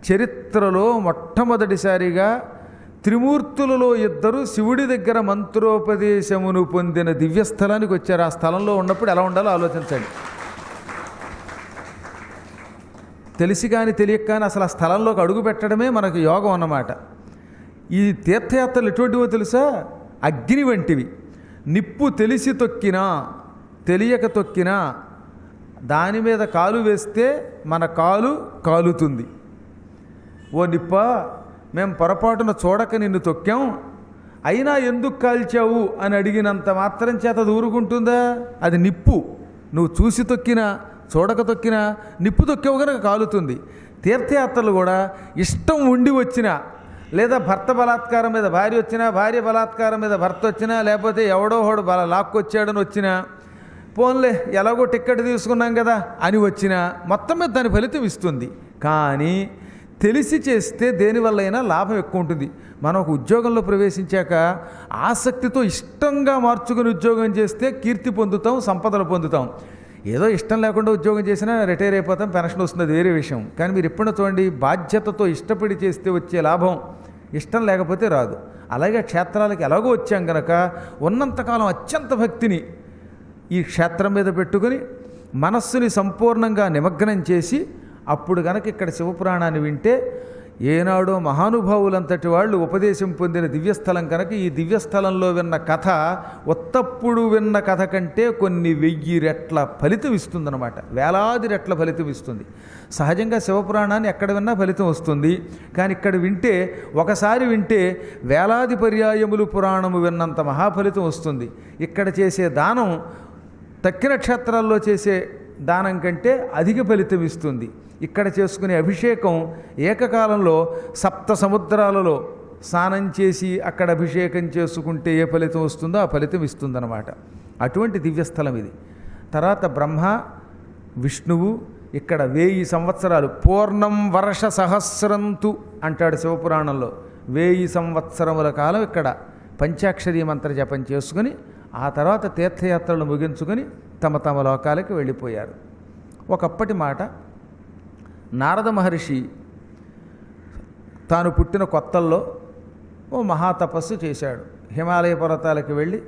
చరిత్రలో మొట్టమొదటిసారిగా త్రిమూర్తులలో ఇద్దరు శివుడి దగ్గర మంత్రోపదేశమును పొందిన దివ్యస్థలానికి వచ్చారు. ఆ స్థలంలో ఉన్నప్పుడు ఎలా ఉండాలో ఆలోచించండి. తెలిసి కానీ తెలియక కానీ అసలు ఆ స్థలంలోకి అడుగు పెట్టడమే మనకు యోగం అన్నమాట. ఈ తీర్థయాత్రలు ఎటువంటివో తెలుసా? అగ్ని వంటివి. నిప్పు తెలిసి తొక్కినా తెలియక తొక్కినా దాని మీద కాలు వేస్తే మన కాలు కాలుతుంది. ఓ నిప్ప, మేము పొరపాటున చూడక నిన్ను తొక్కాం, అయినా ఎందుకు కాల్చావు అని అడిగినంత మాత్రం చేత అది ఊరుకుంటుందా? అది నిప్పు. నువ్వు చూసి తొక్కినా చూడక తొక్కినా నిప్పు తొక్కేవు కనుక కాలుతుంది. తీర్థయాత్రలు కూడా ఇష్టం ఉండి వచ్చినా, లేదా భర్త బలాత్కారం మీద భార్య వచ్చినా, భార్య బలాత్కారం మీద భర్త వచ్చినా, లేకపోతే ఎవడో ఒకడు లాక్కొచ్చాడని వచ్చినా, పోన్లే ఎలాగో టిక్కెట్ తీసుకున్నాం కదా అని వచ్చినా మొత్తం మీద దాని ఫలితం ఇస్తుంది. కానీ తెలిసి చేస్తే దేనివల్ల అయినా లాభం ఎక్కువ ఉంటుంది. మనం ఒక ఉద్యోగంలో ప్రవేశించాక ఆసక్తితో ఇష్టంగా మార్చుకుని ఉద్యోగం చేస్తే కీర్తి పొందుతాం, సంపదలు పొందుతాం. ఏదో ఇష్టం లేకుండా ఉద్యోగం చేసినా రిటైర్ అయిపోతాం, పెన్షన్ వస్తుంది, అది వేరే విషయం. కానీ మీరు ఎప్పుడైనా చూడండి, బాధ్యతతో ఇష్టపడి చేస్తే వచ్చే లాభం ఇష్టం లేకపోతే రాదు. అలాగే క్షేత్రాలకు ఎలాగో వచ్చాం కనుక ఉన్నంతకాలం అత్యంత భక్తిని ఈ క్షేత్రం మీద పెట్టుకుని మనస్సుని సంపూర్ణంగా నిమగ్నం చేసి అప్పుడు గనక ఇక్కడ శివపురాణాన్ని వింటే ఏనాడో మహానుభావులంతటి వాళ్ళు ఉపదేశం పొందిన దివ్యస్థలం కనుక ఈ దివ్యస్థలంలో విన్న కథ ఒత్తప్పుడు విన్న కథ కంటే కొన్ని 1000 రెట్ల ఫలితం ఇస్తుందన్నమాట. వేలాది రెట్ల ఫలితం ఇస్తుంది. సహజంగా శివపురాణాన్ని ఎక్కడ విన్నా ఫలితం వస్తుంది. కానీ ఇక్కడ వింటే, ఒకసారి వింటే వేలాది పర్యాయములు పురాణము విన్నంత మహాఫలితం వస్తుంది. ఇక్కడ చేసే దానం తక్కిన క్షేత్రాల్లో చేసే దానం కంటే అధిక ఫలితం ఇస్తుంది. ఇక్కడ చేసుకునే అభిషేకం ఏకకాలంలో 7 సముద్రాలలో స్నానం చేసి అక్కడ అభిషేకం చేసుకుంటే ఏ ఫలితం వస్తుందో ఆ ఫలితం ఇస్తుందన్నమాట. అటువంటి దివ్యస్థలం ఇది. తర్వాత బ్రహ్మ విష్ణువు ఇక్కడ 1000 సంవత్సరాలు పూర్ణం వర్ష సహస్రంతు అంటాడు శివపురాణంలో. 1000 సంవత్సరముల కాలం ఇక్కడ పంచాక్షరీ మంత్ర జపం చేసుకుని ఆ తర్వాత తీర్థయాత్రలు ముగించుకొని తమ తమ లోకాలకు వెళ్ళిపోయారు. ఒకప్పటి మాట, నారద మహర్షి తాను పుట్టిన కొత్తల్లో ఓ మహాతపస్సు చేశాడు. హిమాలయ పర్వతాలకు వెళ్ళి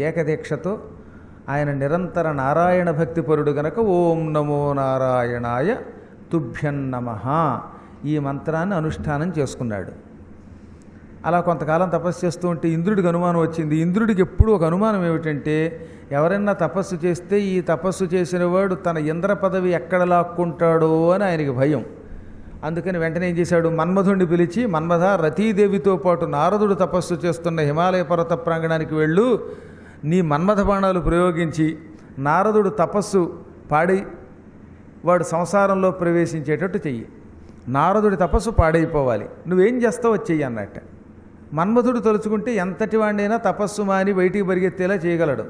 ఏకదీక్షతో ఆయన నిరంతర నారాయణ భక్తిపరుడు గనక ఓం నమో నారాయణాయ తుభ్యం నమః ఈ మంత్రాన్ని అనుష్ఠానం చేసుకున్నాడు. అలా కొంతకాలం తపస్సు చేస్తూ ఉంటే ఇంద్రుడికి అనుమానం వచ్చింది. ఇంద్రుడికి ఎప్పుడు ఒక అనుమానం ఏమిటంటే, ఎవరైనా తపస్సు చేస్తే ఈ తపస్సు చేసిన వాడు తన ఇంద్ర పదవి ఎక్కడ లాక్కుంటాడో అని ఆయనకి భయం. అందుకని వెంటనే ఏం చేశాడు, మన్మధుడిని పిలిచి, మన్మథ రతీదేవితో పాటు నారదుడు తపస్సు చేస్తున్న హిమాలయ పర్వత ప్రాంగణానికి వెళ్ళు, నీ మన్మథ బాణాలు ప్రయోగించి నారదుడు తపస్సు పాడి వాడు సంసారంలో ప్రవేశించేటట్టు చెయ్యి. నారదుడి తపస్సు పాడైపోవాలి, నువ్వేం చేస్తావో చెయ్యి అన్నట్ట. మన్మధుడు తలుచుకుంటే ఎంతటి వాడినైనా తపస్సు మాని బయటికి పరిగెత్తేలా చేయగలడు.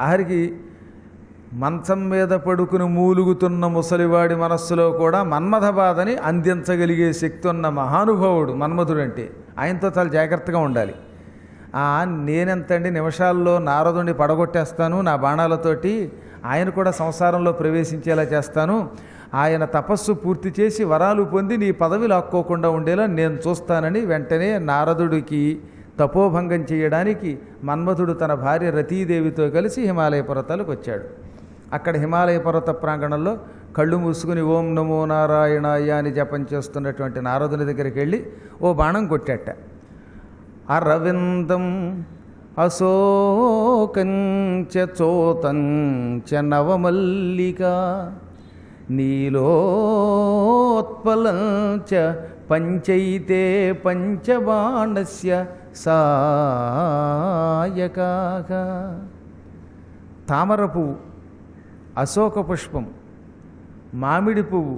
ఆఖరికి మంచం మీద పడుకుని మూలుగుతున్న ముసలివాడి మనస్సులో కూడా మన్మథ బాధని అందించగలిగే శక్తి ఉన్న మహానుభావుడు మన్మధుడు. అంటే ఆయనతో చాలా జాగ్రత్తగా ఉండాలి. నేనెంతండి నిమిషాల్లో నారదుని పడగొట్టేస్తాను నా బాణాలతోటి, ఆయన కూడా సంసారంలో ప్రవేశించేలా చేస్తాను, ఆయన తపస్సు పూర్తి చేసి వరాలు పొంది నీ పదవి లాక్కోకుండా ఉండేలా నేను చూస్తానని వెంటనే నారదుడికి తపోభంగం చేయడానికి మన్మథుడు తన భార్య రతీదేవితో కలిసి హిమాలయ పర్వతాలకు వచ్చాడు. అక్కడ హిమాలయ పర్వత ప్రాంగణంలో కళ్ళు మూసుకుని ఓం నమో నారాయణాయ అని జపం చేస్తున్నటువంటి నారదుని దగ్గరికి వెళ్ళి ఓ బాణం కొట్టాట. అరవిందం అశోకంచ చోతంచ నవమల్లిక నీలోత్పలంచ పంచైతే పంచబాణస్య సాయకాః. తామర పువ్వు, అశోక పుష్పం, మామిడి పువ్వు,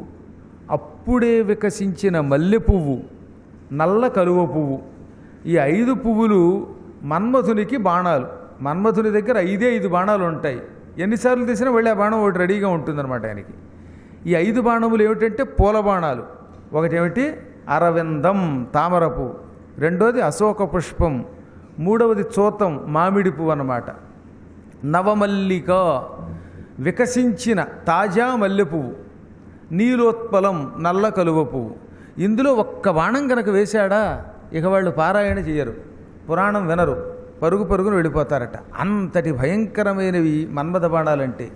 అప్పుడే వికసించిన మల్లె పువ్వు, నల్ల కలువ పువ్వు, ఈ 5 పువ్వులు మన్మథునికి బాణాలు. మన్మథుని దగ్గర 5 బాణాలు ఉంటాయి. ఎన్నిసార్లు తీసినా వెళ్ళి ఆ బాణం ఒకటి రెడీగా ఉంటుందన్నమాట ఆయనకి. ఈ 5 బాణములు ఏమిటంటే పూల బాణాలు. ఒకటేమిటి అరవిందం తామర పువ్వు, రెండోది అశోక పుష్పం, మూడవది చోతం మామిడి పువ్వు అన్నమాట. నవమల్లిక వికసించిన తాజా మల్లె పువ్వు, నీలోత్పలం నల్ల కలువ పువ్వు. ఇందులో ఒక్క బాణం కనుక వేశాడా ఇక వాళ్ళు పారాయణ చేయరు, పురాణం వినరు, పరుగు పరుగును వెళ్ళిపోతారట. అంతటి భయంకరమైనవి మన్మథ బాణాలంటే.